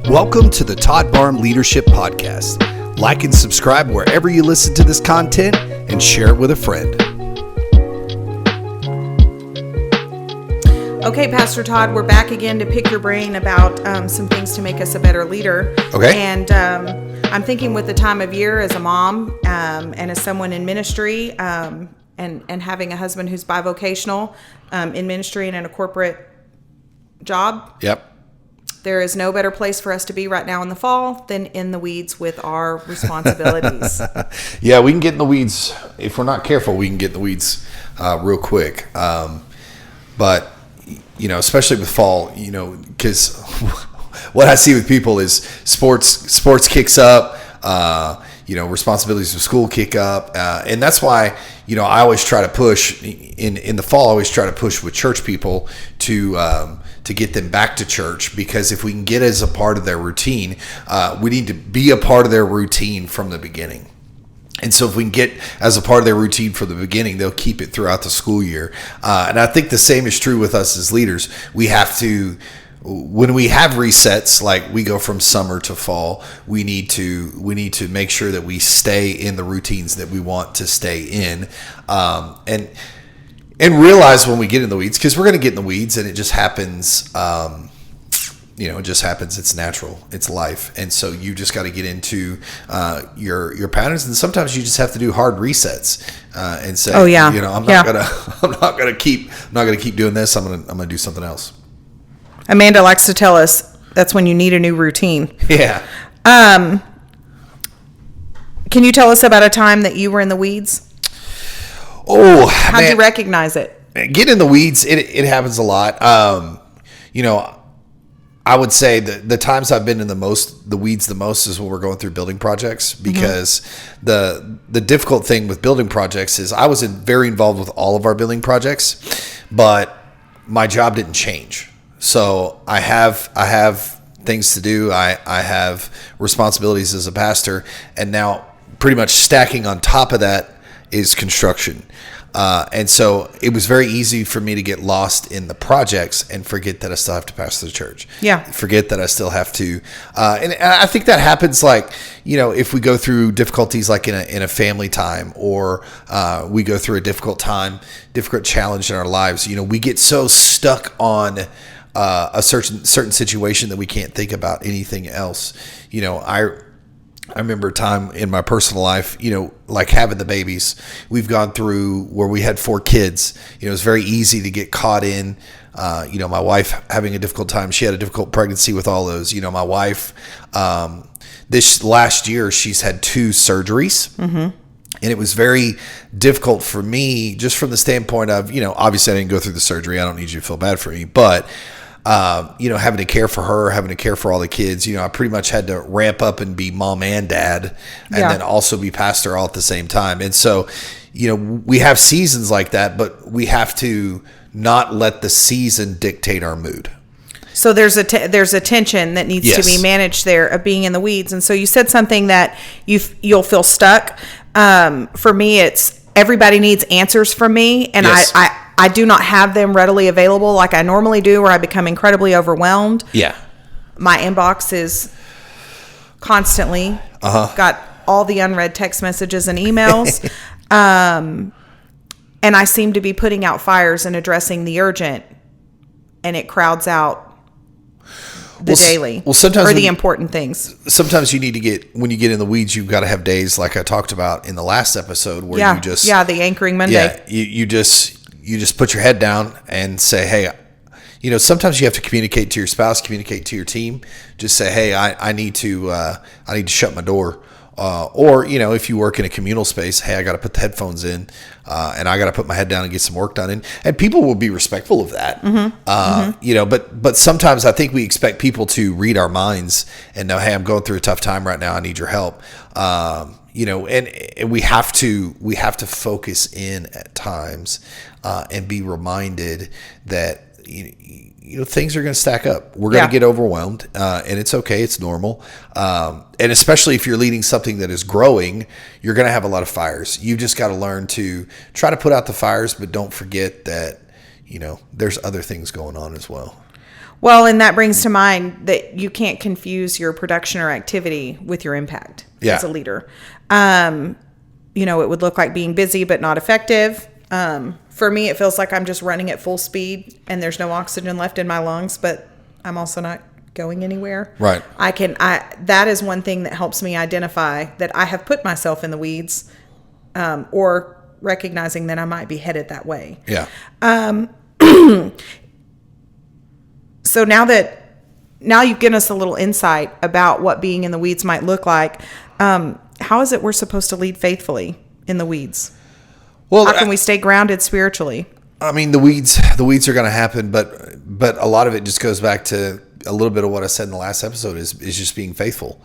Welcome to the Todd Leadership Podcast. Like and subscribe wherever you listen to this content and share it with a friend. Okay, Pastor Todd, we're back again to pick your brain about some things to make us a better leader. Okay. And I'm thinking with the time of year as a mom and as someone in ministry and having a husband who's bivocational in ministry and in a corporate job. Yep. There is no better place for us to be right now in the fall than in the weeds with our responsibilities. Yeah, we can get in the weeds. If we're not careful, we can get in the weeds real quick. But, you know, especially with fall, you know, because what I see with people is sports kicks up, you know, responsibilities of school kick up. And that's why, you know, I always try to push in the fall, I always try to push with church people to get them back to church, because if we can get as a part of their routine, we need to be a part of their routine from the beginning. And so if we can get as a part of their routine from the beginning, they'll keep it throughout the school year. And I think the same is true with us as leaders. We have to, when we have resets, like we go from summer to fall, we need to make sure that we stay in the routines that we want to stay in. And realize when we get in the weeds, because we're going to get in the weeds, and it just happens. You know, it just happens. It's natural. It's life, and so you just got to get into your patterns. And sometimes you just have to do hard resets and say, "Oh yeah, you know, I'm not gonna keep doing this. I'm gonna do something else." Amanda likes to tell us that's when you need a new routine. Yeah. Can you tell us about a time that you were in the weeds? Oh, how'd you recognize it? Get in the weeds. It happens a lot. You know, I would say that the times I've been in the weeds the most is when we're going through building projects, because the difficult thing with building projects is I was very involved with all of our building projects, but my job didn't change. So I have things to do. I have responsibilities as a pastor, and now pretty much stacking on top of that is construction. And so it was very easy for me to get lost in the projects and forget that I still have to pastor the church. Yeah. Forget that I still have to. And I think that happens, like, you know, if we go through difficulties like in a family time, or we go through a difficult challenge in our lives, you know, we get so stuck on a certain situation that we can't think about anything else. You know, I remember a time in my personal life, you know, like having the babies. We've gone through where we had 4 kids. You know, it's very easy to get caught in, you know, my wife having a difficult time. She had a difficult pregnancy with all those. You know, my wife, this last year, she's had 2 surgeries. Mm-hmm. And it was very difficult for me, just from the standpoint of, you know, obviously I didn't go through the surgery. I don't need you to feel bad for me. But you know, having to care for her, having to care for all the kids, you know, I pretty much had to ramp up and be mom and dad, and then also be pastor all at the same time. And so, you know, we have seasons like that, but we have to not let the season dictate our mood. So there's a tension that needs to be managed there of being in the weeds. And so you said something that you'll feel stuck. For me, it's everybody needs answers from me, and I do not have them readily available like I normally do, where I become incredibly overwhelmed. Yeah. My inbox is constantly got all the unread text messages and emails. And I seem to be putting out fires and addressing the urgent, and it crowds out the daily sometimes or the important things. Sometimes you need to when you get in the weeds, you've got to have days like I talked about in the last episode where you just... Yeah, the anchoring Monday. Yeah, you just put your head down and say, hey, you know, sometimes you have to communicate to your spouse, communicate to your team. Just say, hey, I need to shut my door. Or, you know, if you work in a communal space, hey, I got to put the headphones in and I got to put my head down and get some work done. And people will be respectful of that. You know, but sometimes I think we expect people to read our minds and know, hey, I'm going through a tough time right now. I need your help. You know, and we have to focus in at times and be reminded that, you know, things are going to stack up. We're going to get overwhelmed, and it's okay. It's normal. And especially if you're leading something that is growing, you're going to have a lot of fires. You just got to learn to try to put out the fires, but don't forget that, you know, there's other things going on as well. Well, and that brings to mind that you can't confuse your production or activity with your impact as a leader. It would look like being busy but not effective. For me, it feels like I'm just running at full speed and there's no oxygen left in my lungs, but I'm also not going anywhere. Right. That is one thing that helps me identify that I have put myself in the weeds, or recognizing that I might be headed that way. Yeah. So now you've given us a little insight about what being in the weeds might look like. How is it we're supposed to lead faithfully in the weeds? Well, how can we stay grounded spiritually? I mean, the weeds are going to happen, but a lot of it just goes back to a little bit of what I said in the last episode is just being faithful,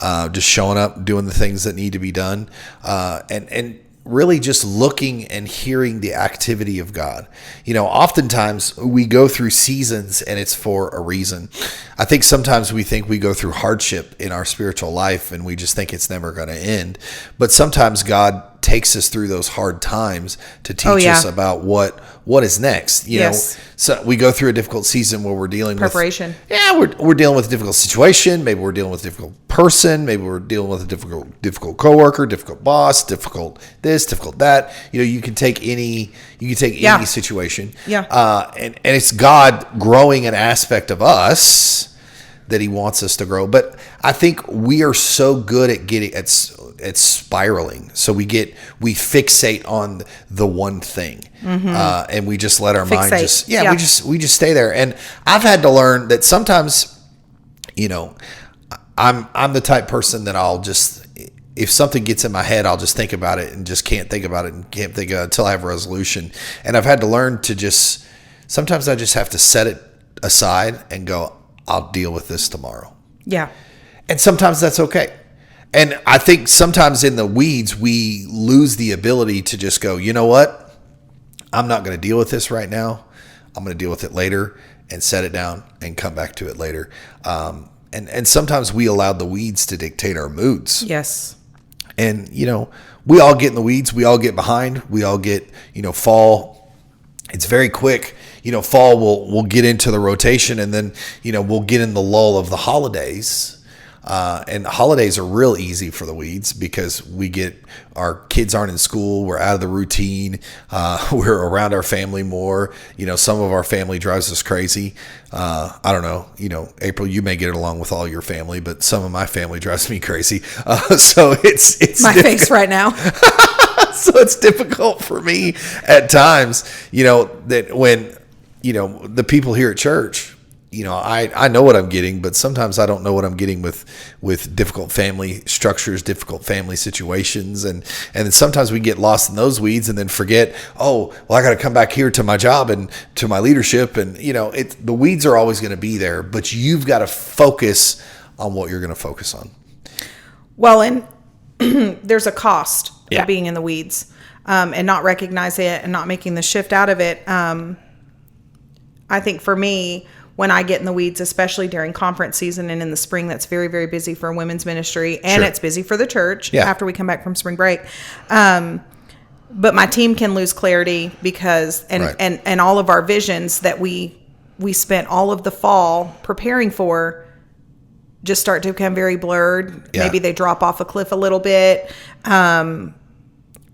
just showing up, doing the things that need to be done, and really just looking and hearing the activity of God. Oftentimes we go through seasons and it's for a reason. I think sometimes we think we go through hardship in our spiritual life and we just think it's never going to end. But sometimes God takes us through those hard times to teach us about what is next. You know, so we go through a difficult season where we're dealing with preparation. We're dealing with a difficult situation. Maybe we're dealing with a difficult person. Maybe we're dealing with a difficult coworker, difficult boss, difficult this, difficult that. You can take any situation. And it's God growing an aspect of us that he wants us to grow. But I think we are so good at getting at spiraling. So we fixate on the one thing, and we just let our mind we just stay there. And I've had to learn that sometimes, I'm the type person that I'll just, if something gets in my head, I'll just think about it and just can't think about it and can't think of it until I have a resolution. And I've had to learn to sometimes I just have to set it aside and go, I'll deal with this tomorrow. Yeah. And sometimes that's okay. And I think sometimes in the weeds, we lose the ability to just go, you know what? I'm not going to deal with this right now. I'm going to deal with it later and set it down and come back to it later. And sometimes we allow the weeds to dictate our moods. Yes. And, we all get in the weeds. We all get behind. We all get, fall. It's very quick. Fall we'll get into the rotation, and then, we'll get in the lull of the holidays. And the holidays are real easy for the weeds because our kids aren't in school. We're out of the routine. We're around our family more. Some of our family drives us crazy. I don't know, April, you may get it along with all your family, but some of my family drives me crazy. So it's my face right now. So it's difficult for me at times, that when, the people here at church, I know what I'm getting, but sometimes I don't know what I'm getting with difficult family structures, difficult family situations. And then sometimes we get lost in those weeds and then forget, I got to come back here to my job and to my leadership. And, the weeds are always going to be there, but you've got to focus on what you're going to focus on. Well, and there's a cost to being in the weeds, and not recognize it and not making the shift out of it. I think for me, when I get in the weeds, especially during conference season and in the spring, that's very, very busy for women's ministry, and it's busy for the church after we come back from spring break. But my team can lose clarity because, and all of our visions that we spent all of the fall preparing for just start to become very blurred. Yeah. Maybe they drop off a cliff a little bit, and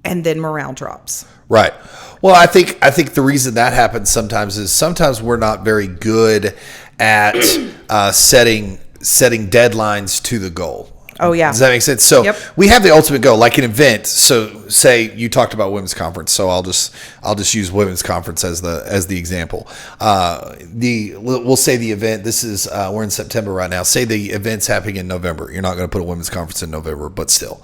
then morale drops. Right. Well, I think the reason that happens sometimes is we're not very good at setting deadlines to the goal. Oh yeah. Does that make sense? So we have the ultimate goal, like an event. So say you talked about women's conference. So I'll just use women's conference as the example. We'll say the event. This is we're in September right now. Say the event's happening in November. You're not going to put a women's conference in November, but still,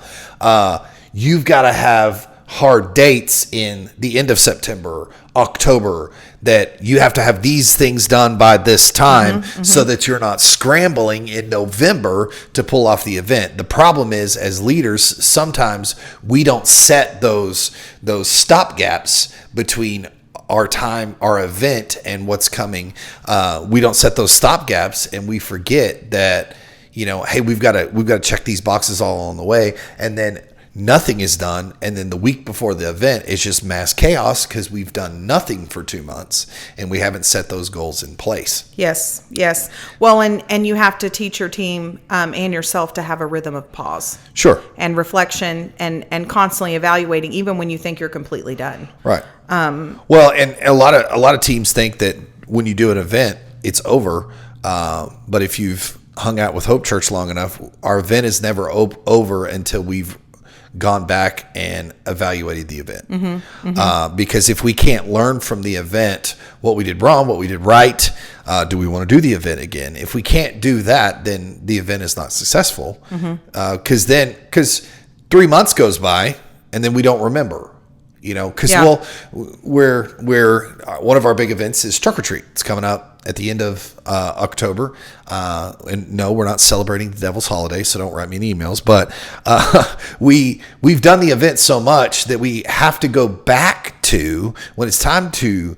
you've got to have hard dates in the end of September, October, that you have to have these things done by this time so that you're not scrambling in November to pull off the event. The problem is, as leaders, sometimes we don't set those stop gaps between our time, our event, and what's coming. We don't set those stop gaps, and we forget that, hey, we've got to check these boxes all along the way, and then nothing is done, and then the week before the event is just mass chaos because we've done nothing for 2 months and we haven't set those goals in place. Yes. Well, and you have to teach your team and yourself to have a rhythm of pause. Sure. And reflection and constantly evaluating, even when you think you're completely done. Right. Well, and a lot of teams think that when you do an event, it's over. But if you've hung out with Hope Church long enough, our event is never over until we've gone back and evaluated the event. Because if we can't learn from the event what we did wrong, what we did right, do we want to do the event again? If we can't do that, then the event is not successful. Because 3 months goes by and then we don't remember. Because we're one of our big events is Truck or Treat. It's coming up at the end of October. And no, we're not celebrating the devil's holiday, so don't write me any emails. But we've done the event so much that we have to go back to, when it's time to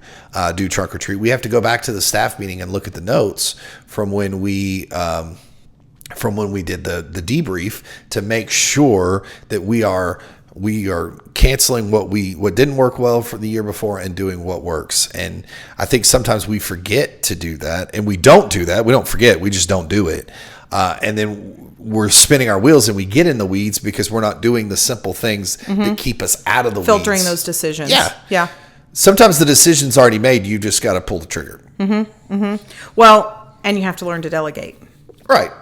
do Truck or Treat, we have to go back to the staff meeting and look at the notes from when we did the debrief to make sure that we are canceling what didn't work well for the year before and doing what works. And I think sometimes we forget to do that, and we don't do that. We don't forget. We just don't do it. And then we're spinning our wheels and we get in the weeds because we're not doing the simple things that keep us out of the filtering weeds. Those decisions. Yeah. Sometimes the decision's already made. You just got to pull the trigger. Well, and you have to learn to delegate. Right.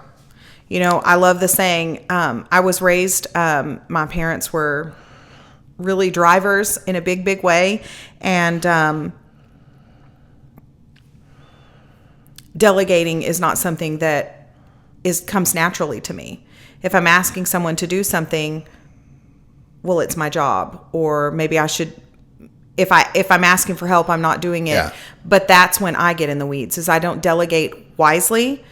I love the saying, I was raised, my parents were really drivers in a big, big way. And delegating is not something that comes naturally to me. If I'm asking someone to do something, well, it's my job. Or maybe I should, if I'm asking for help, I'm not doing it. Yeah. But that's when I get in the weeds, is I don't delegate wisely.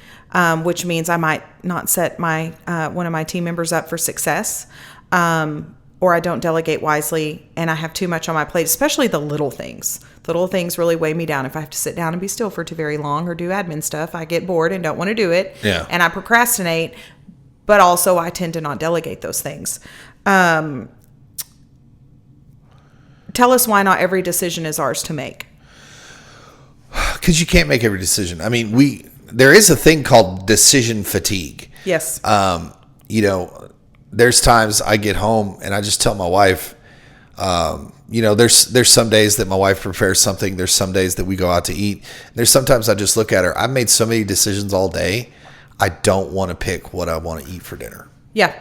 Which means I might not set my one of my team members up for success, or I don't delegate wisely, and I have too much on my plate, especially the little things. The little things really weigh me down. If I have to sit down and be still for too very long or do admin stuff, I get bored and don't want to do it, and I procrastinate, but also I tend to not delegate those things. Tell us why not every decision is ours to make. Because you can't make every decision. I mean, there is a thing called decision fatigue. Yes. There's times I get home and I just tell my wife, there's some days that my wife prepares something. There's some days that we go out to eat. There's sometimes I just look at her. I've made so many decisions all day. I don't want to pick what I want to eat for dinner. Yeah.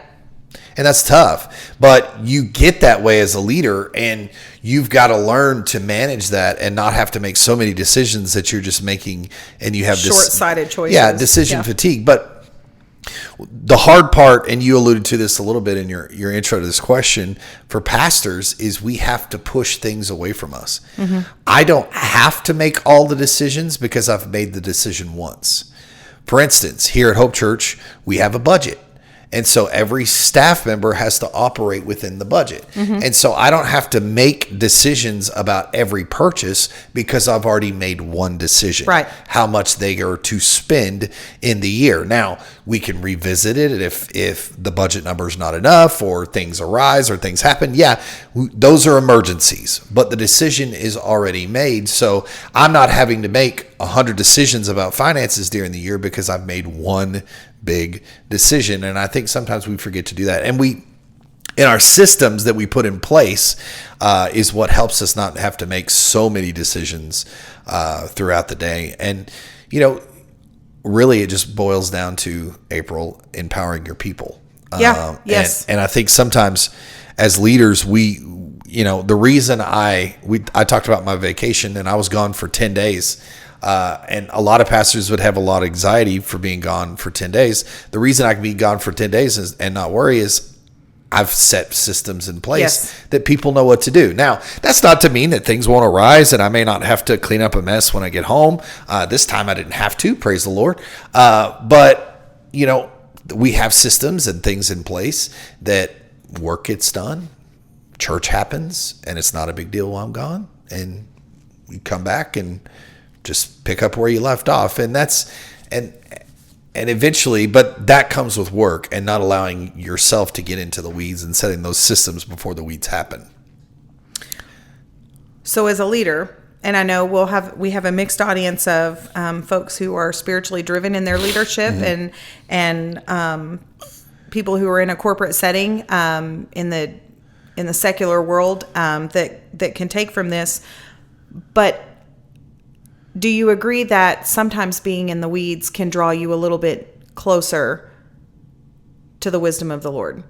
And that's tough, but you get that way as a leader, and you've got to learn to manage that and not have to make so many decisions that you're just making, and you have short-sighted choices. Yeah, decision fatigue. But the hard part, and you alluded to this a little bit in your intro to this question, for pastors is we have to push things away from us. I don't have to make all the decisions because I've made the decision once. For instance, here at Hope Church, we have a budget. And so every staff member has to operate within the budget. And so I don't have to make decisions about every purchase because I've already made one decision. Right. How much they are to spend in the year. Now, we can revisit it if the budget number is not enough or things arise or things happen. Yeah, those are emergencies. But the decision is already made. So I'm not having to make 100 decisions about finances during the year because I've made one big decision. And I think sometimes we forget to do that. And in our systems that we put in place is what helps us not have to make so many decisions throughout the day. And, really it just boils down to, April, empowering your people. Yes. And I think sometimes as leaders, the reason I talked about my vacation and I was gone for 10 days. And a lot of pastors would have a lot of anxiety for being gone for 10 days. The reason I can be gone for 10 days and not worry is I've set systems in place that people know what to do. Now, that's not to mean that things won't arise and I may not have to clean up a mess when I get home. This time I didn't have to, praise the Lord. But, we have systems and things in place that work gets done, church happens, and it's not a big deal while I'm gone. And you come back and just pick up where you left off. And And eventually, but that comes with work and not allowing yourself to get into the weeds and setting those systems before the weeds happen. So as a leader, and I know we have a mixed audience of folks who are spiritually driven in their leadership, and people who are in a corporate setting in the secular world that can take from this. But do you agree that sometimes being in the weeds can draw you a little bit closer to the wisdom of the Lord?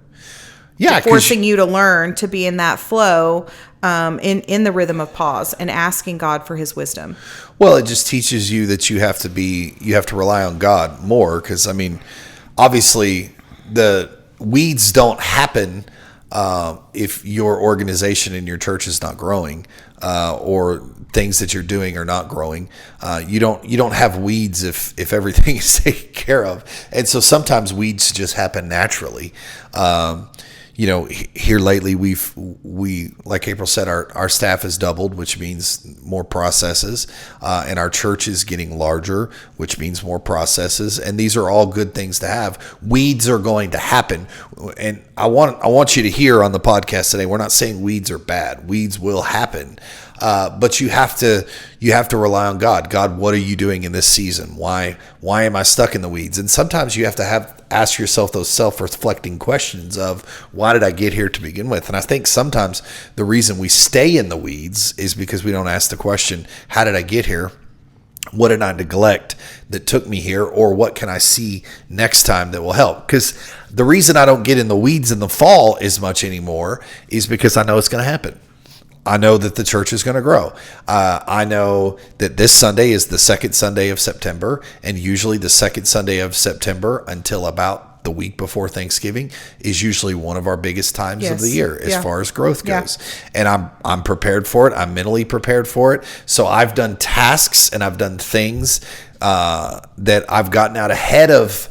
Yeah, forcing you to learn to be in that flow, in the rhythm of pause and asking God for His wisdom. Well, it just teaches you that you have to rely on God more, because I mean, obviously the weeds don't happen if your organization and your church is not growing, or things that you're doing are not growing. You don't have weeds if everything is taken care of, and so sometimes weeds just happen naturally. Here lately we like April said, our staff has doubled, which means more processes, and our church is getting larger, which means more processes, and these are all good things to have. Weeds are going to happen, and I want you to hear on the podcast today, we're not saying weeds are bad. Weeds will happen. But you have to rely on God. God, what are you doing in this season? Why am I stuck in the weeds? And sometimes you have to ask yourself those self-reflecting questions of, why did I get here to begin with? And I think sometimes the reason we stay in the weeds is because we don't ask the question, how did I get here? What did I neglect that took me here? Or what can I see next time that will help? Because the reason I don't get in the weeds in the fall as much anymore is because I know it's going to happen. I know that the church is going to grow. I know that this Sunday is the second Sunday of September, and usually the second Sunday of September until about the week before Thanksgiving is usually one of our biggest times of the year as far as growth goes. And I'm prepared for it. I'm mentally prepared for it. So I've done tasks and I've done things that I've gotten out ahead of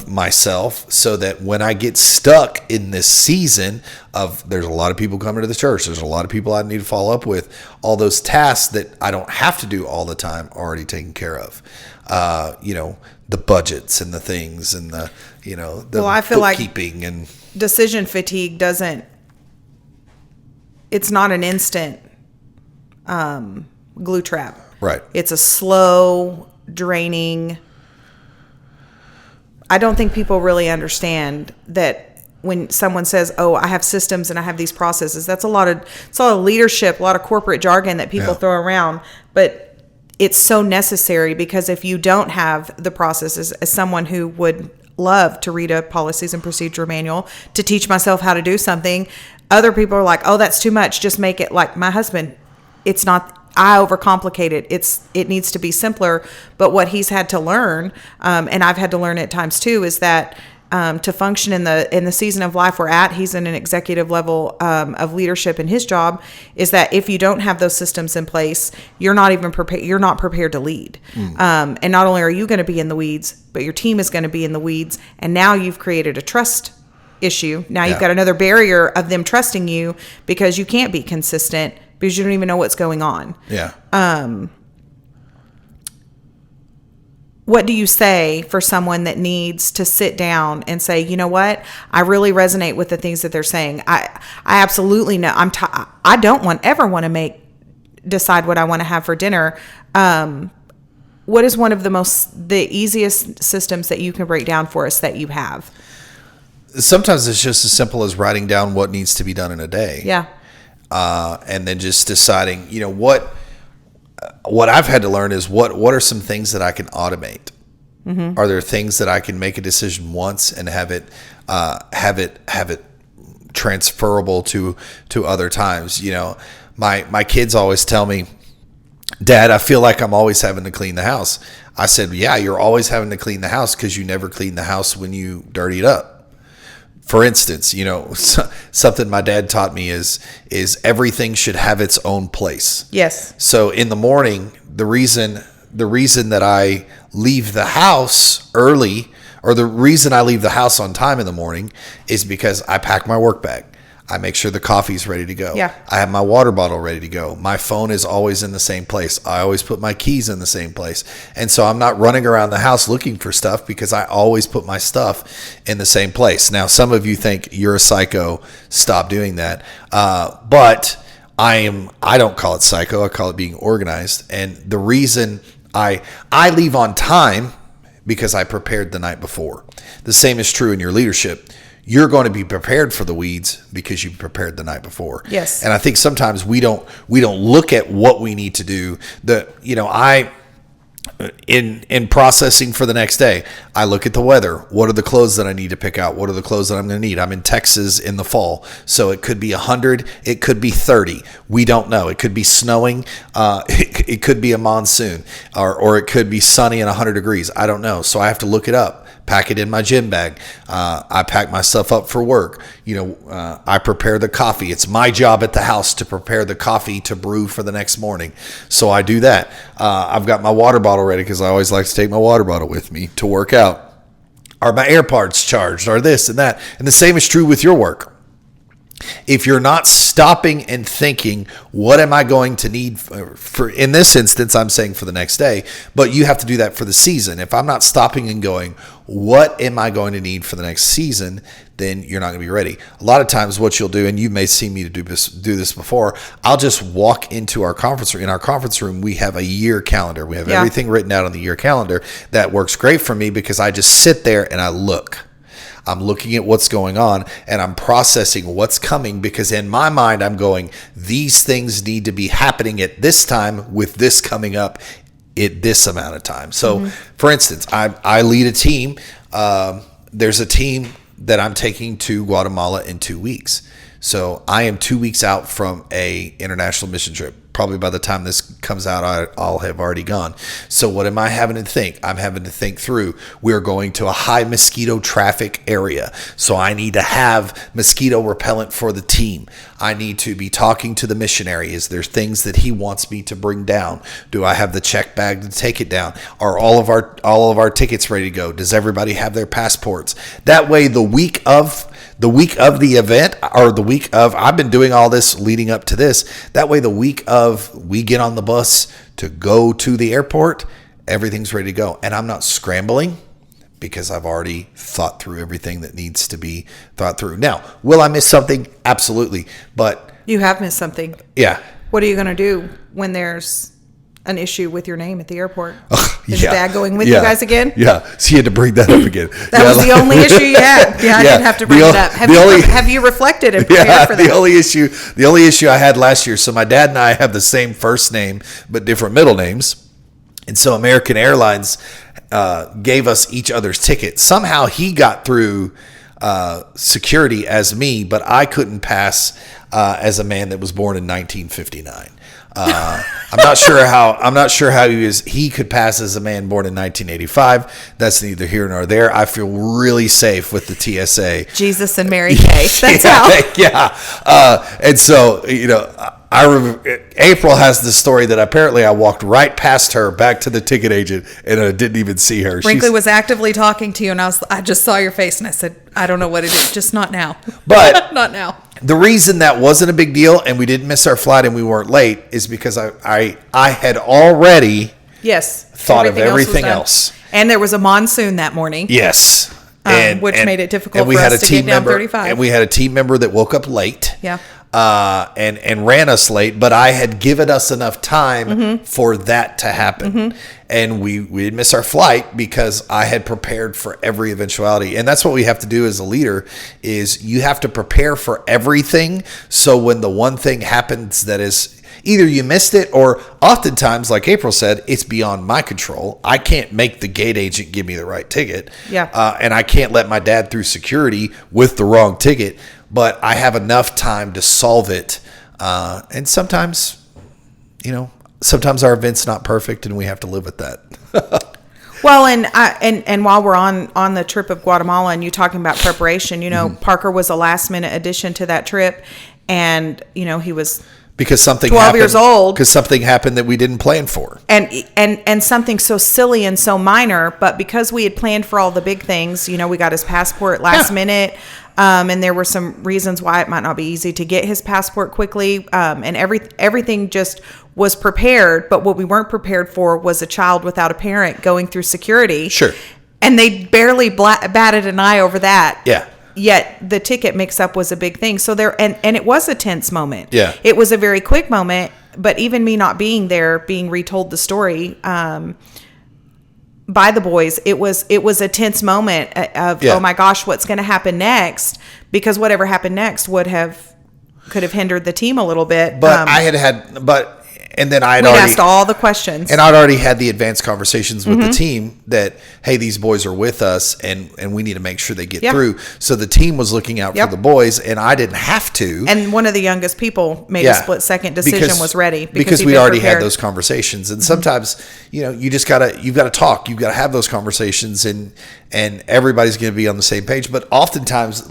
myself, so that when I get stuck in this season of, there's a lot of people coming to the church, there's a lot of people I need to follow up with, all those tasks that I don't have to do all the time are already taken care of. The budgets and the things and the I feel bookkeeping, like and decision fatigue it's not an instant glue trap. Right. It's a slow, draining. I don't think people really understand that when someone says, "Oh, I have systems and I have these processes," it's a lot of leadership, a lot of corporate jargon that people throw around, but it's so necessary, because if you don't have the processes, as someone who would love to read a policies and procedure manual to teach myself how to do something, other people are like, "Oh, that's too much. Just make it like my husband." It's not. I overcomplicate it. It needs to be simpler. But what he's had to learn, and I've had to learn at times too, is that to function in the season of life we're at, he's in an executive level of leadership in his job, is that if you don't have those systems in place, you're not even prepared. You're not prepared to lead. And not only are you going to be in the weeds, but your team is going to be in the weeds. And now you've created a trust issue. Now you've got another barrier of them trusting you, because you can't be consistent, because you don't even know what's going on. Yeah. What do you say for someone that needs to sit down and say, you know what? I really resonate with the things that they're saying. I absolutely know. I don't ever want to decide what I want to have for dinner. What is one of the easiest systems that you can break down for us that you have? Sometimes it's just as simple as writing down what needs to be done in a day. Yeah. And then just deciding, what I've had to learn is what are some things that I can automate? Mm-hmm. Are there things that I can make a decision once and have it transferable to other times? My kids always tell me, "Dad, I feel like I'm always having to clean the house." I said, "Yeah, you're always having to clean the house because you never clean the house when you dirty it up." For instance, something my dad taught me is everything should have its own place. Yes. So in the morning, the reason that I leave the house early, or the reason I leave the house on time in the morning, is because I pack my work bag. I make sure the coffee's ready to go. Yeah. I have my water bottle ready to go. My phone is always in the same place. I always put my keys in the same place. And so I'm not running around the house looking for stuff because I always put my stuff in the same place. Now, some of you think you're a psycho. Stop doing that. But I don't call it psycho. I call it being organized. And the reason I leave on time because I prepared the night before. The same is true in your leadership. You're going to be prepared for the weeds because you prepared the night before. Yes. And I think sometimes we don't look at what we need to do. In processing for the next day, I look at the weather. What are the clothes that I need to pick out? What are the clothes that I'm going to need? I'm in Texas in the fall, so it could be 100, it could be 30. We don't know. It could be snowing. It could be a monsoon, or it could be sunny and 100 degrees. I don't know. So I have to look it up. Pack it in my gym bag. I pack my stuff up for work. I prepare the coffee. It's my job at the house to prepare the coffee to brew for the next morning. So I do that. I've got my water bottle ready because I always like to take my water bottle with me to work out. Are my AirPods charged? Are this and that? And the same is true with your work. If you're not stopping and thinking, what am I going to need for, in this instance, I'm saying for the next day, but you have to do that for the season. If I'm not stopping and going, what am I going to need for the next season, then you're not going to be ready. A lot of times what you'll do, and you may see me do this before, I'll just walk into our conference room. In our conference room, we have a year calendar. We have everything written out on the year calendar. That works great for me because I just sit there and I look. I'm looking at what's going on and I'm processing what's coming because in my mind, I'm going, these things need to be happening at this time with this coming up at this amount of time. So for instance, I lead a team. There's a team that I'm taking to Guatemala in 2 weeks. So I am 2 weeks out from a international mission trip. Probably by the time this comes out, I'll have already gone. So what am I having to think? I'm having to think through, we're going to a high mosquito traffic area. So I need to have mosquito repellent for the team. I need to be talking to the missionary. Is there things that he wants me to bring down? Do I have the check bag to take it down? Are all of our tickets ready to go? Does everybody have their passports? That way the week of the event, or the week of, I've been doing all this leading up to this. That way the week of we get on the bus to go to the airport, everything's ready to go. And I'm not scrambling because I've already thought through everything that needs to be thought through. Now, will I miss something? Absolutely. But you have missed something. Yeah. What are you going to do when there's an issue with your name at the airport? Is your dad going with you guys again? Yeah. So you had to bring that up again. That was the only issue you had. Yeah, I did have to bring it up. Have you reflected and prepared for that? The only issue I had last year, so my dad and I have the same first name, but different middle names. And so American Airlines gave us each other's tickets. Somehow he got through security as me, but I couldn't pass as a man that was born in 1959. I'm not sure how he could pass as a man born in 1985. That's neither here nor there. I feel really safe with the TSA. Jesus and Mary Kay. That's how. Yeah. And so, I remember April has this story that apparently I walked right past her back to the ticket agent and I didn't even see her. Brinkley was actively talking to you and I just saw your face and I said, I don't know what it is. Just not now. But not now. The reason that wasn't a big deal and we didn't miss our flight and we weren't late is because I had already thought of everything else. And there was a monsoon that morning. Yes. Which made it difficult for us to get down 35. And we had a team member that woke up late. Yeah. And ran us late, but I had given us enough time for that to happen. And we didn't miss our flight because I had prepared for every eventuality. And that's what we have to do as a leader is you have to prepare for everything. So when the one thing happens that is either you missed it or oftentimes, like April said, it's beyond my control. I can't make the gate agent give me the right ticket. Yeah. And I can't let my dad through security with the wrong ticket. But I have enough time to solve it. And sometimes, sometimes our event's not perfect and we have to live with that. Well, and while we're on the trip of Guatemala and you talking about preparation, Parker was a last minute addition to that trip. And, he was because something 12 happened, years old, because something happened that we didn't plan for, and something so silly and so minor, but because we had planned for all the big things, you know, we got his passport last minute, and there were some reasons why it might not be easy to get his passport quickly, and everything just was prepared, but what we weren't prepared for was a child without a parent going through security. Sure. And they barely batted an eye over that. Yeah. Yet the ticket mix-up was a big thing. So and it was a tense moment. Yeah. It was a very quick moment, but even me not being there, being retold the story by the boys, it was a tense moment of, oh my gosh, what's going to happen next? Because whatever happened next could have hindered the team a little bit. But and then I'd already asked all the questions, and I'd already had the advanced conversations with the team that, hey, these boys are with us, and we need to make sure they get through. So the team was looking out for the boys, and I didn't have to. And one of the youngest people made a split-second decision, was ready because we already had those conversations. And sometimes, you know, you've got to talk, you've got to have those conversations, and everybody's going to be on the same page. But oftentimes,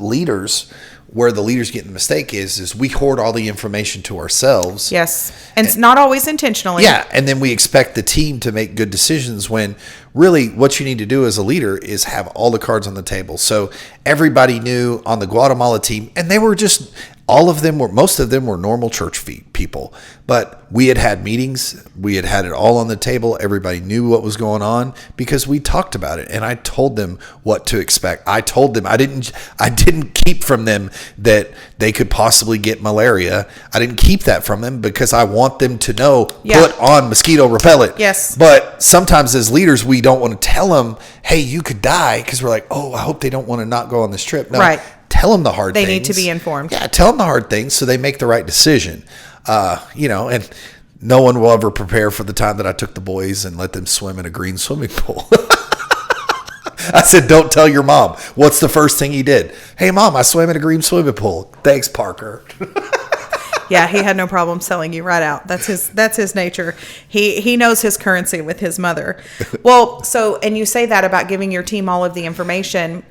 where the leaders get in the mistake is we hoard all the information to ourselves. Yes. And it's not always intentionally. Yeah. And then we expect the team to make good decisions when really what you need to do as a leader is have all the cards on the table. So everybody knew on the Guatemala team, and they were just, most of them were normal church people, but we had meetings. We had it all on the table. Everybody knew what was going on because we talked about it, and I told them what to expect. I told them I didn't keep from them that they could possibly get malaria. I didn't keep that from them because I want them to know, put on mosquito repellent. Yes. But sometimes as leaders, we don't want to tell them, hey, you could die, because we're like, oh, I hope they don't want to not go on this trip. No, right. Tell them the hard things. They need to be informed. Yeah, tell them the hard things so they make the right decision. You know, and no one will ever prepare for the time that I took the boys and let them swim in a green swimming pool. I said, don't tell your mom. What's the first thing he did? Hey, Mom, I swam in a green swimming pool. Thanks, Parker. Yeah, he had no problem selling you right out. That's his nature. He knows his currency with his mother. Well, and you say that about giving your team all of the information,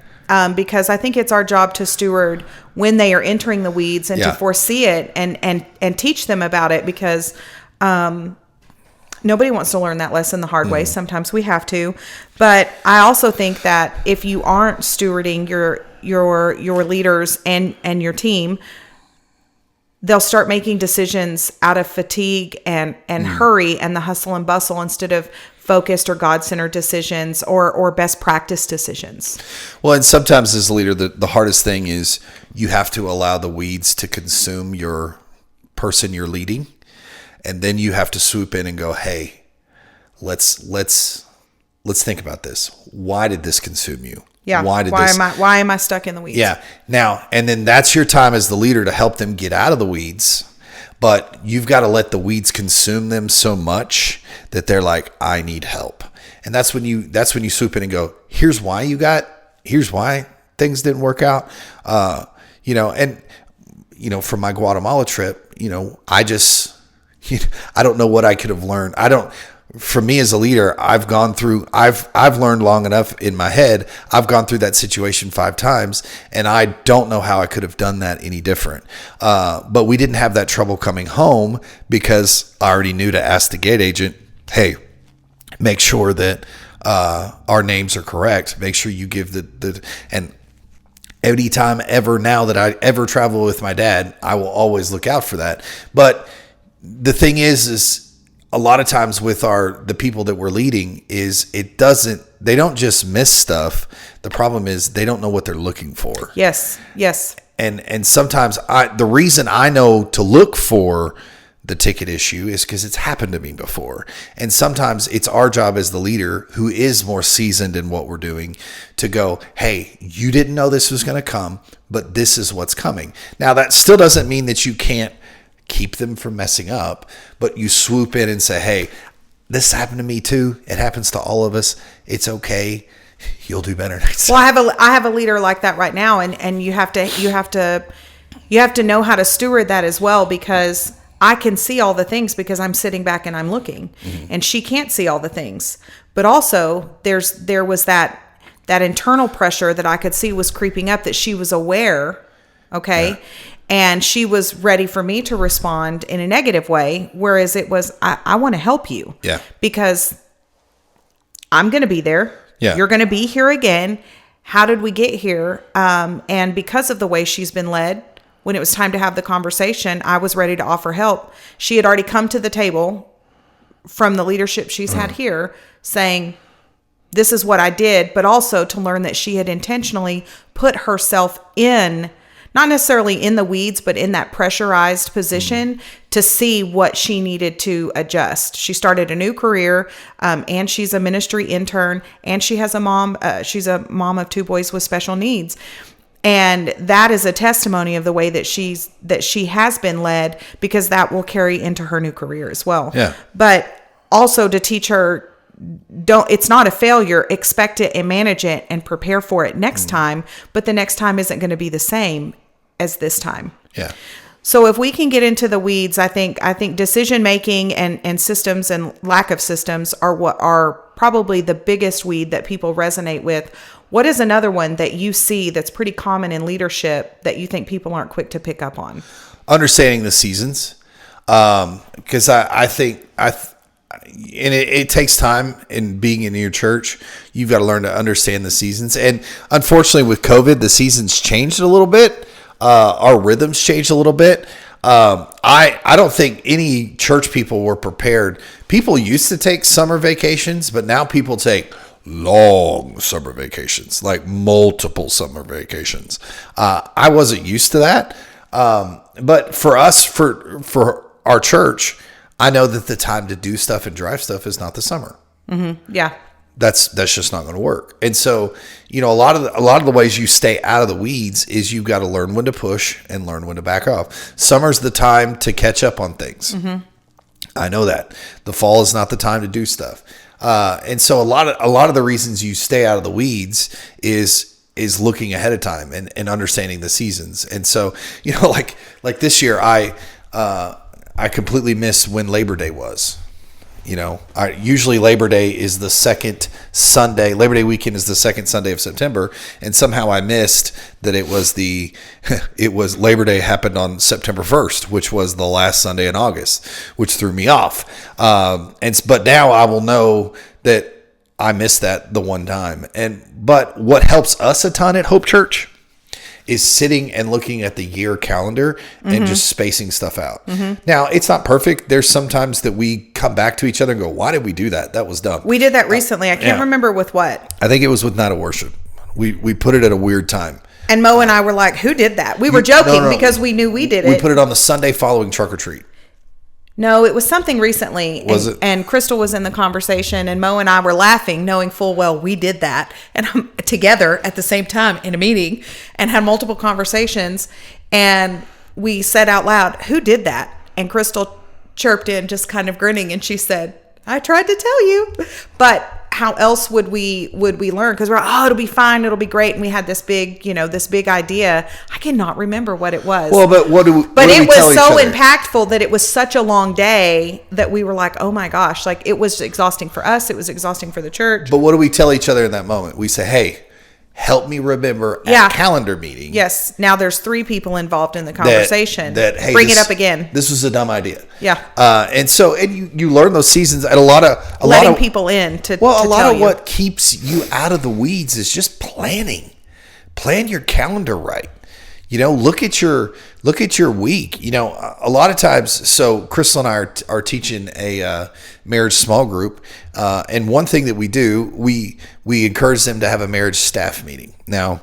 because I think it's our job to steward when they are entering the weeds and to foresee it and teach them about it, because nobody wants to learn that lesson the hard way. Sometimes we have to. But I also think that if you aren't stewarding your leaders and your team, they'll start making decisions out of fatigue and hurry and the hustle and bustle instead of focused or God-centered decisions or best practice decisions. Well, and sometimes as a leader, the hardest thing is you have to allow the weeds to consume your person you're leading. And then you have to swoop in and go, hey, let's think about this. Why did this consume you? Yeah. Why am I stuck in the weeds? Yeah. Now, and then that's your time as the leader to help them get out of the weeds. But you've got to let the weeds consume them so much that they're like, I need help. And that's when you swoop in and go, here's why things didn't work out. From my Guatemala trip, I don't know what I could have learned. For me as a leader, I've learned long enough in my head. I've gone through that situation 5 times, and I don't know how I could have done that any different. But we didn't have that trouble coming home because I already knew to ask the gate agent, hey, make sure that our names are correct. Make sure you give and any time ever now that I ever travel with my dad, I will always look out for that. But the thing is a lot of times with the people that we're leading they don't just miss stuff. The problem is they don't know what they're looking for. Yes. And sometimes the reason I know to look for the ticket issue is because it's happened to me before. And sometimes it's our job as the leader who is more seasoned in what we're doing to go, hey, you didn't know this was going to come, but this is what's coming. Now, that still doesn't mean that you can't keep them from messing up, but you swoop in and say, hey, this happened to me too. It happens to all of us. It's okay. You'll do better next time. Well, I have a leader like that right now, and you have to know how to steward that as well, because I can see all the things because I'm sitting back and I'm looking, and she can't see all the things. But also there was that internal pressure that I could see was creeping up, that she was aware. Okay. Yeah. And she was ready for me to respond in a negative way, whereas it was, I want to help you. Yeah. Because I'm going to be there. Yeah. You're going to be here again. How did we get here? And because of the way she's been led, when it was time to have the conversation, I was ready to offer help. She had already come to the table from the leadership she's had here saying, this is what I did, but also to learn that she had intentionally put herself in, not necessarily in the weeds, but in that pressurized position to see what she needed to adjust. She started a new career, and she's a ministry intern, and she has a mom. She's a mom of 2 boys with special needs. And that is a testimony of the way that she has been led, because that will carry into her new career as well. Yeah. But also to teach her, it's not a failure. Expect it and manage it and prepare for it next time. But the next time isn't going to be the same as this time. Yeah. So if we can get into the weeds, I think decision making and systems and lack of systems are what are probably the biggest weed that people resonate with. What is another one that you see that's pretty common in leadership that you think people aren't quick to pick up on? Understanding the seasons. Because I think it takes time in being in your church. You've got to learn to understand the seasons. And unfortunately with COVID, the seasons changed a little bit. Our rhythms changed a little bit. I don't think any church people were prepared. People used to take summer vacations, but now people take long summer vacations, like multiple summer vacations. I wasn't used to that. But for us, for our church, I know that the time to do stuff and drive stuff is not the summer. Mm-hmm. Yeah. That's just not going to work. And so, a lot of the ways you stay out of the weeds is you've got to learn when to push and learn when to back off. Summer's the time to catch up on things. Mm-hmm. I know that. The fall is not the time to do stuff. And so a lot of the reasons you stay out of the weeds is looking ahead of time and understanding the seasons. And so, like this year, I completely missed when Labor Day was. Usually Labor Day is the second Sunday. Labor Day weekend is the second Sunday of September, and somehow I missed that it was Labor Day happened on September 1st, which was the last Sunday in August, which threw me off. But now I will know that I missed that the one time. But what helps us a ton at Hope Church is sitting and looking at the year calendar and just spacing stuff out. Mm-hmm. Now, it's not perfect. There's sometimes that we come back to each other and go, why did we do that? That was dumb. We did that recently. I can't remember with what. I think it was with Night of Worship. We put it at a weird time. And Mo and I were like, who did that? We were joking because we knew we did it. We put it on the Sunday following Truck or Treat. No, it was something recently. Was it? And Crystal was in the conversation, and Mo and I were laughing, knowing full well we did that, and together at the same time in a meeting, and had multiple conversations. And we said out loud, "Who did that?" And Crystal chirped in, just kind of grinning, and she said, "I tried to tell you." But how else would we learn? Because we're like, oh, it'll be fine, it'll be great, and we had this big idea. I cannot remember what it was. Well, but it was so impactful that it was such a long day that we were like, oh my gosh, like it was exhausting for us. It was exhausting for the church. But what do we tell each other in that moment? We say, hey, help me remember at calendar meeting. Yes. Now there's 3 people involved in the conversation. Hey, bring it up again. This was a dumb idea. Yeah. And you learn those seasons at a lot of letting people in to a lot tell of you. what keeps you out of the weeds is just planning. Plan your calendar right. Look at your week. A lot of times. So Crystal and I are teaching a marriage small group, and one thing that we do, we encourage them to have a marriage staff meeting. Now,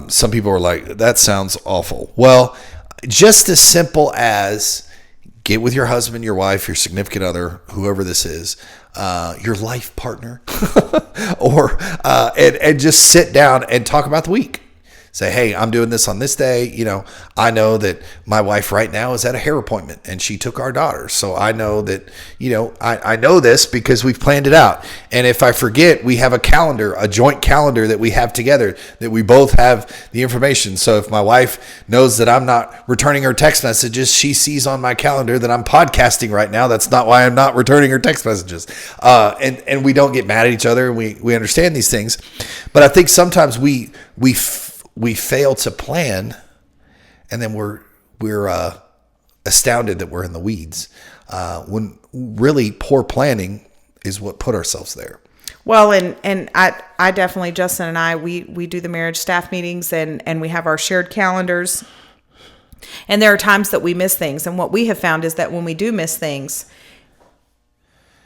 some people are like, that sounds awful. Well, just as simple as get with your husband, your wife, your significant other, whoever this is, your life partner, and just sit down and talk about the week. Say, hey, I'm doing this on this day. I know that my wife right now is at a hair appointment and she took our daughter. So I know that, I know this because we've planned it out. And if I forget, we have a joint calendar that we have together that we both have the information. So if my wife knows that I'm not returning her text messages, she sees on my calendar that I'm podcasting right now. That's not why I'm not returning her text messages. And we don't get mad at each other, and we understand these things. But I think sometimes we fail to plan, and then we're astounded that we're in the weeds. When really poor planning is what put ourselves there. Well, and I definitely, Justin and I, we do the marriage staff meetings and we have our shared calendars. And there are times that we miss things. And what we have found is that when we do miss things,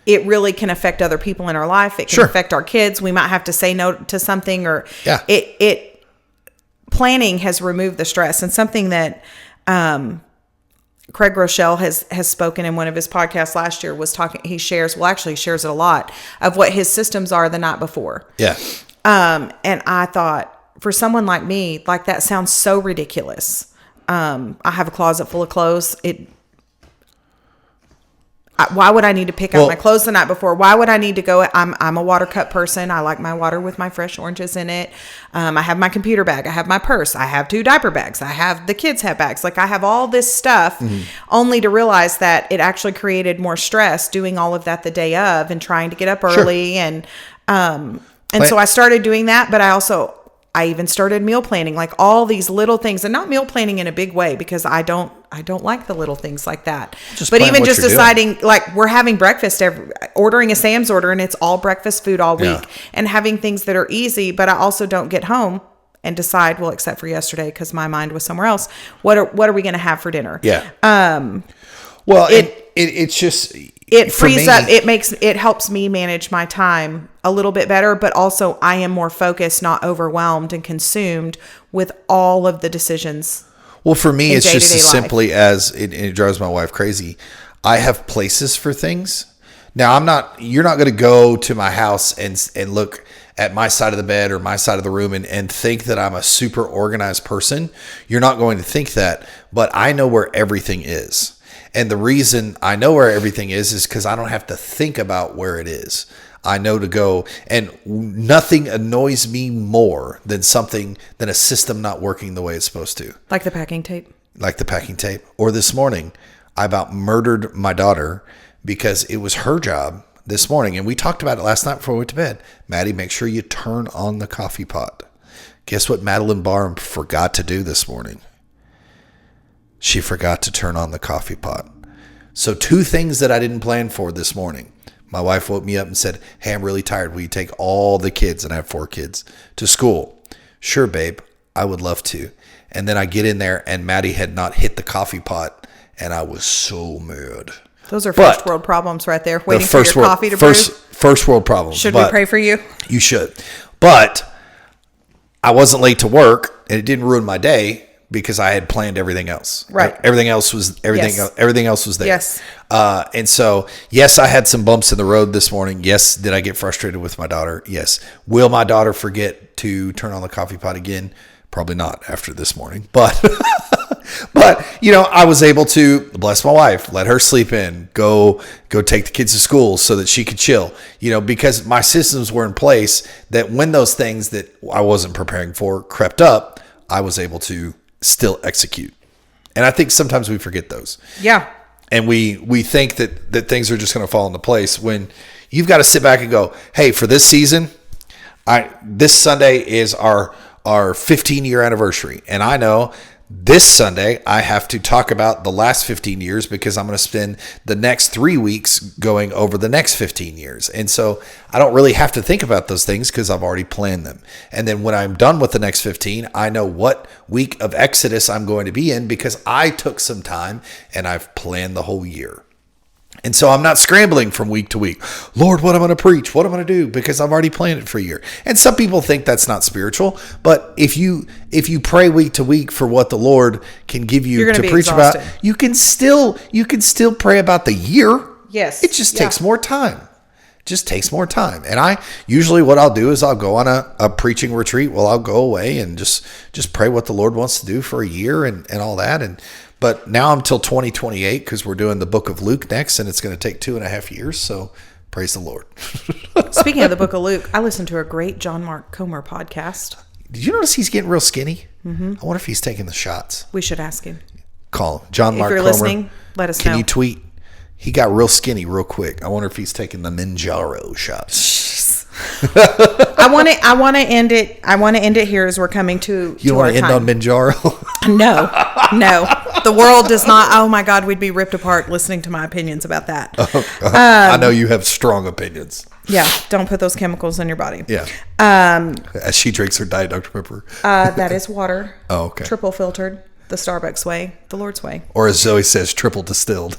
it really can affect other people in our life. It can affect our kids. We might have to say no to something, or planning has removed the stress. And something that Craig Rochelle has spoken in one of his podcasts last year was talking. He shares it a lot of what his systems are the night before. Yeah. And I thought, for someone like me, like, that sounds so ridiculous. I have a closet full of clothes. Why would I need to pick out my clothes the night before? Why would I need to go? I'm a water cup person. I like my water with my fresh oranges in it. I have my computer bag. I have my purse. I have 2 diaper bags. I have the kids have bags. Like, I have all this stuff, only to realize that it actually created more stress doing all of that the day of and trying to get up early. And so I started doing that, but I even started meal planning, like all these little things, and not meal planning in a big way, because I don't like the little things like that. But even just deciding, like, we're having breakfast, ordering a Sam's order, and it's all breakfast food all week, and having things that are easy. But I also don't get home and decide, well, except for yesterday, because my mind was somewhere else. What are we going to have for dinner? Yeah. Well, it's just, it frees up. It helps me manage my time a little bit better, but also I am more focused, not overwhelmed and consumed with all of the decisions. Well, for me, it's just as simply as it drives my wife crazy. I have places for things. Now, you're not going to go to my house and look at my side of the bed or my side of the room and think that I'm a super organized person. You're not going to think that, but I know where everything is. And the reason I know where everything is because I don't have to think about where it is. I know to go, and nothing annoys me more than a system not working the way it's supposed to. Like the packing tape. Or this morning, I about murdered my daughter because it was her job this morning. And we talked about it last night before we went to bed. Maddie, make sure you turn on the coffee pot. Guess what Madeline Barham forgot to do this morning? She forgot to turn on the coffee pot. So 2 things that I didn't plan for this morning. My wife woke me up and said, hey, I'm really tired. Will you take all the kids, and I have 4 kids, to school? Sure, babe. I would love to. And then I get in there, and Maddie had not hit the coffee pot, and I was so mad. Those are first world problems right there, waiting for your coffee to brew. First world problems. Should we pray for you? You should. But I wasn't late to work, and it didn't ruin my day, because I had planned everything else. Right. Everything else was there. Yes. And so, yes, I had some bumps in the road this morning. Yes. Did I get frustrated with my daughter? Yes. Will my daughter forget to turn on the coffee pot again? Probably not after this morning, but I was able to bless my wife, let her sleep in, go take the kids to school so that she could chill, because my systems were in place that when those things that I wasn't preparing for crept up, I was able to still execute. And I think sometimes we forget those. Yeah. And we think that things are just going to fall into place when you've got to sit back and go, hey, for this season, this Sunday is our 15-year anniversary. And I know this Sunday I have to talk about the last 15 years because I'm going to spend the next 3 weeks going over the next 15 years. And so I don't really have to think about those things because I've already planned them. And then when I'm done with the next 15, I know what week of Exodus I'm going to be in because I took some time and I've planned the whole year. And so I'm not scrambling from week to week. Lord, what am I going to preach? What am I going to do? Because I've already planned it for a year. And some people think that's not spiritual. But if you pray week to week for what the Lord can give you to preach about, you can still pray about the year. Yes. It just takes more time. And I usually what I'll do is I'll go on a preaching retreat. Well, I'll go away and just pray what the Lord wants to do for a year and all that. But now I'm till 2028 because we're doing the book of Luke next, and it's going to take 2.5 years. So praise the Lord. Speaking of the book of Luke, I listened to a great John Mark Comer podcast. Did you notice he's getting real skinny? Mm-hmm. I wonder if he's taking the shots. We should ask him. Call him. John Mark Comer. If you're listening, let us know. Can you tweet? He got real skinny real quick. I wonder if he's taking the Manjaro shots. I want to end it. I want to end it here as we're coming to. You don't want to end on Manjaro? No. The world does not. Oh my God, we'd be ripped apart listening to my opinions about that. I know you have strong opinions. Yeah, don't put those chemicals in your body. Yeah. As she drinks her Diet Dr. Pepper. That is water. Oh, okay. Triple filtered, the Starbucks way, the Lord's way. Or as Zoe says, triple distilled.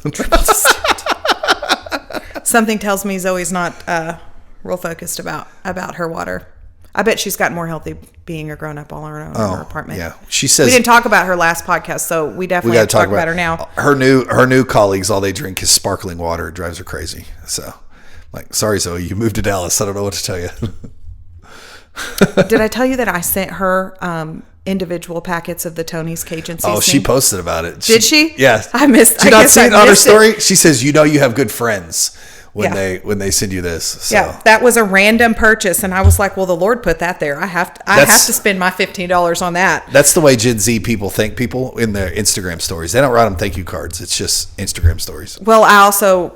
Something tells me Zoe's not real focused about her water. I bet she's gotten more healthy being a grown up all on her own in her apartment. Yeah, she says we didn't talk about her last podcast, so we definitely have to talk about her now. Her new colleagues, all they drink is sparkling water. It drives her crazy. So, like, sorry, Zoe, you moved to Dallas. I don't know what to tell you. Did I tell you that I sent her individual packets of the Tony's Cajun seasoning? Oh, she posted about it. Did she? Yes. I missed. Did you not see it on her story? She says, "You know, you have good friends." When they send you this. So. Yeah, that was a random purchase, and I was like, "Well, the Lord put that there. I have to spend my $15 on that." That's the way Gen Z people thank people in their Instagram stories. They don't write them thank you cards. It's just Instagram stories. Well,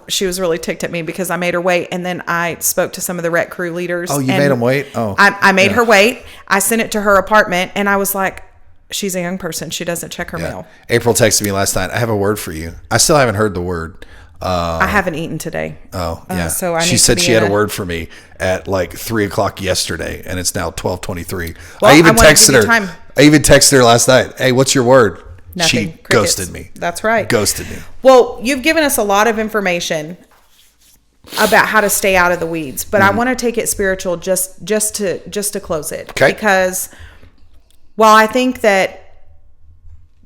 she was really ticked at me because I made her wait, and then I spoke to some of the rec crew leaders. Oh, you made them wait? Oh, I made her wait. I sent it to her apartment, and I was like, "She's a young person. She doesn't check her mail." April texted me last night. I have a word for you. I still haven't heard the word. I haven't eaten today. Oh, yeah. So she said she had a word for me at like 3:00 yesterday, and it's now 12:23. Well, I even texted her last night. Hey, what's your word? Nothing. She ghosted me. That's right. Ghosted me. Well, you've given us a lot of information about how to stay out of the weeds, but I want to take it spiritual just to close it. Okay. Because while I think that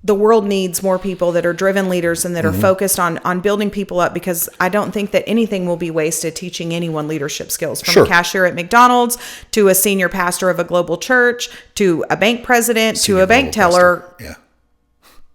the world needs more people that are driven leaders and that are focused on building people up, because I don't think that anything will be wasted teaching anyone leadership skills, from a cashier at McDonald's to a senior pastor of a global church to a bank president to a bank teller. Pastor. Yeah.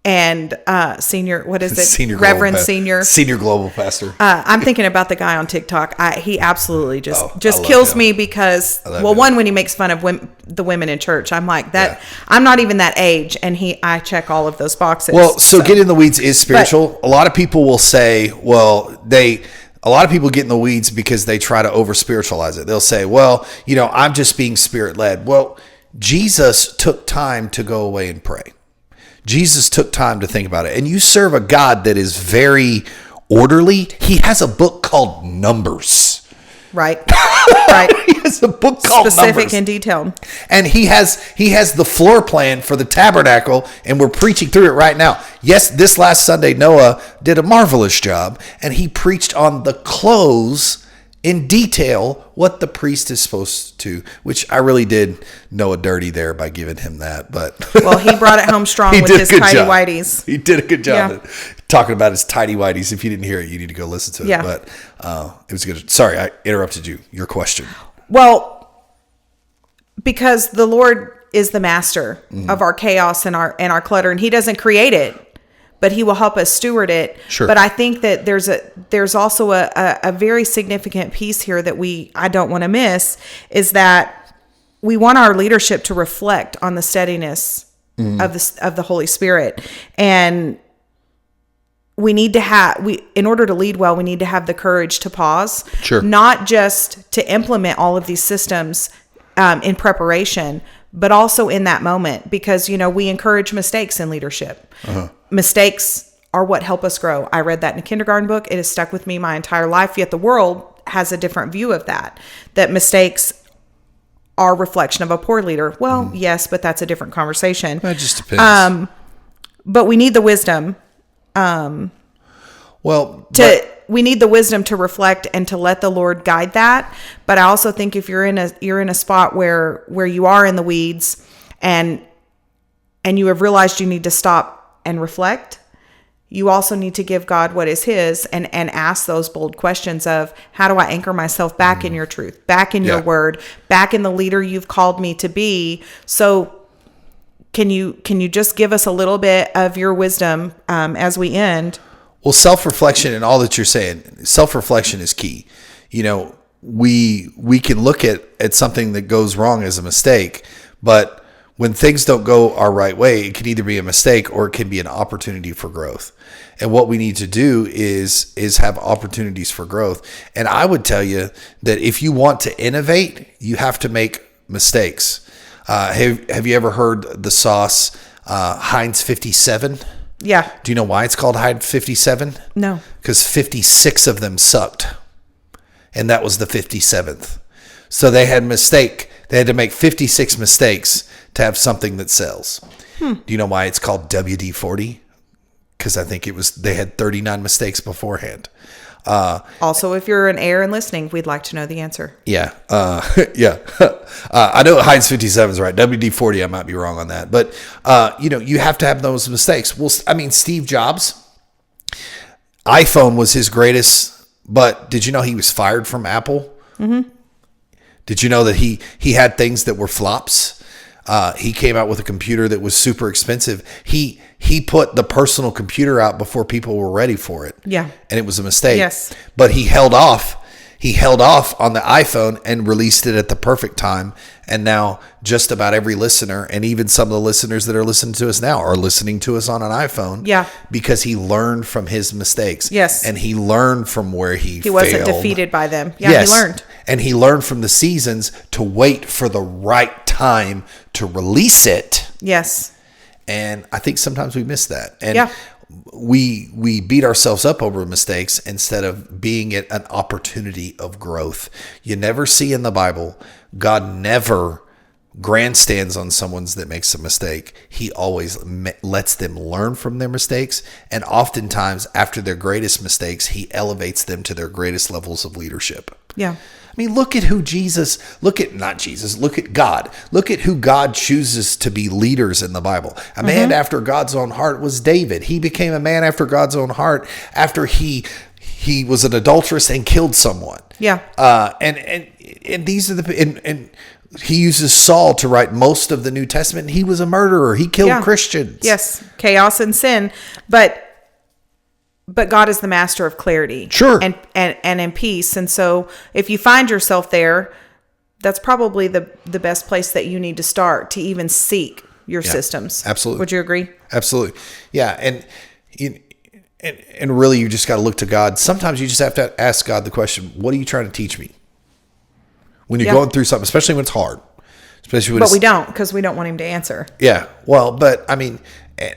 And senior, what is it? Senior Reverend global senior global pastor. I'm thinking about the guy on TikTok. He absolutely just kills me because, one, when he makes fun of the women in church, I'm like that. Yeah. I'm not even that age, and I check all of those boxes. Well, so get in the weeds is spiritual. But a lot of people will say, well, a lot of people get in the weeds because they try to over spiritualize it. They'll say, well, I'm just being spirit led. Well, Jesus took time to go away and pray. Jesus took time to think about it. And you serve a God that is very orderly. He has a book called Numbers. Right. Right. He has a book called Specific Numbers. and detailed. And he has the floor plan for the tabernacle, and we're preaching through it right now. Yes, this last Sunday, Noah did a marvelous job, and he preached on the close in detail what the priest is supposed to, which I really did Noah dirty there by giving him that. But well, he brought it home strong with his tidy whities. He did a good job at talking about his tidy whities. If you didn't hear it, you need to go listen to it. Yeah. But it was good. Sorry, I interrupted you. Your question. Well, because the Lord is the master of our chaos and our clutter, and he doesn't create it, but he will help us steward it. Sure. But I think that there's also a very significant piece here that I don't want to miss, is that we want our leadership to reflect on the steadiness of the Holy Spirit. And we need to in order to lead well, we need to have the courage to pause. Sure. Not just to implement all of these systems in preparation, but also in that moment, because, we encourage mistakes in leadership. Mistakes are what help us grow. I read that in a kindergarten book. It has stuck with me my entire life, yet the world has a different view of that mistakes are a reflection of a poor leader. Well, yes, but that's a different conversation. It just depends. But we need the wisdom. We need the wisdom to reflect and to let the Lord guide that. But I also think if you're in a spot where you are in the weeds and you have realized you need to stop and reflect, you also need to give God what is his and ask those bold questions of, how do I anchor myself back in your truth, back in your word, back in the leader you've called me to be? So can you just give us a little bit of your wisdom as we end? Well, self-reflection and all that you're saying, self-reflection is key. We can look at something that goes wrong as a mistake, but when things don't go our right way, it can either be a mistake or it can be an opportunity for growth. And what we need to do is have opportunities for growth. And I would tell you that if you want to innovate, you have to make mistakes. Have you ever heard the sauce Heinz 57? Yeah. Do you know why it's called Heinz 57? No. Because 56 of them sucked. And that was the 57th. So they had They had to make 56 mistakes to have something that sells. Do you know why it's called WD-40? Because I think they had 39 mistakes beforehand. Also, if you're an heir and listening, we'd like to know the answer. Yeah. Yeah. I know Heinz 57 is right. WD-40, I might be wrong on that. But, you have to have those mistakes. Well, I mean, Steve Jobs, iPhone was his greatest, but did you know he was fired from Apple? Mm-hmm. Did you know that he had things that were flops? He came out with a computer that was super expensive. He put the personal computer out before people were ready for it. Yeah. And it was a mistake. Yes. But he held off. He held off on the iPhone and released it at the perfect time. And now just about every listener, and even some of the listeners that are listening to us now, are listening to us on an iPhone. Yeah. Because he learned from his mistakes. Yes. And he learned from where he failed. Wasn't defeated by them. Yeah, yes. He learned. And he learned from the seasons to wait for the right time to release it. Yes. And I think sometimes we miss that. And yeah. we beat ourselves up over mistakes instead of being it an opportunity of growth. You never see in the Bible, God never grandstands on someone's that makes a mistake. He always lets them learn from their mistakes. And oftentimes after their greatest mistakes, he elevates them to their greatest levels of leadership. Yeah. I mean, look at look at God. Look at who God chooses to be leaders in the Bible. A man after God's own heart was David. He became a man after God's own heart after he was an adulteress and killed someone. Yeah. And these are and he uses Saul to write most of the New Testament. He was a murderer. He killed Christians. Yes. Chaos and sin. But God is the master of clarity. Sure. And in peace. And so if you find yourself there, that's probably the best place that you need to start to even seek your systems. Absolutely. Would you agree? Absolutely. Yeah. And really, you just got to look to God. Sometimes you just have to ask God the question, what are you trying to teach me? When you're going through something, especially when it's hard. But we don't, because we don't want him to answer. Yeah. Well, but I mean,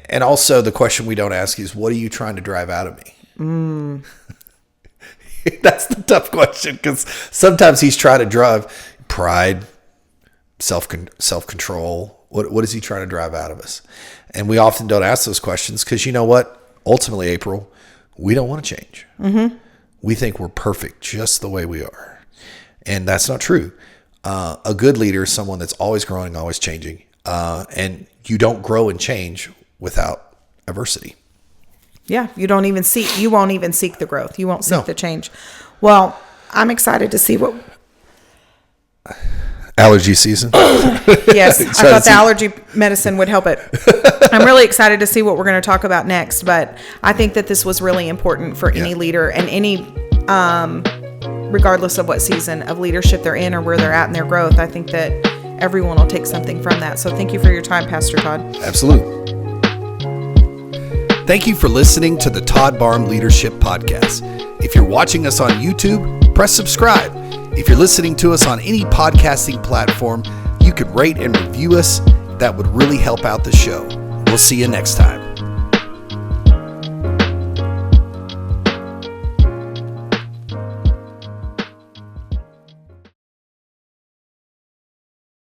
and also the question we don't ask is, what are you trying to drive out of me? That's the tough question, because sometimes he's trying to drive pride, self-control. What is he trying to drive out of us? And we often don't ask those questions because, you know what? Ultimately, April, we don't want to change. Mm-hmm. We think we're perfect just the way we are. And that's not true. A good leader is someone that's always growing, always changing. And you don't grow and change without adversity. Yeah, you won't even seek the growth. You won't seek the change. Well, I'm excited to see what allergy season. Yes, I thought the allergy medicine would help it. I'm really excited to see what we're going to talk about next, but I think that this was really important for any leader and any regardless of what season of leadership they're in or where they're at in their growth. I think that everyone will take something from that. So thank you for your time, Pastor Todd. Absolutely. Thank you for listening to the Todd Barham Leadership Podcast. If you're watching us on YouTube, press subscribe. If you're listening to us on any podcasting platform, you could rate and review us. That would really help out the show. We'll see you next time.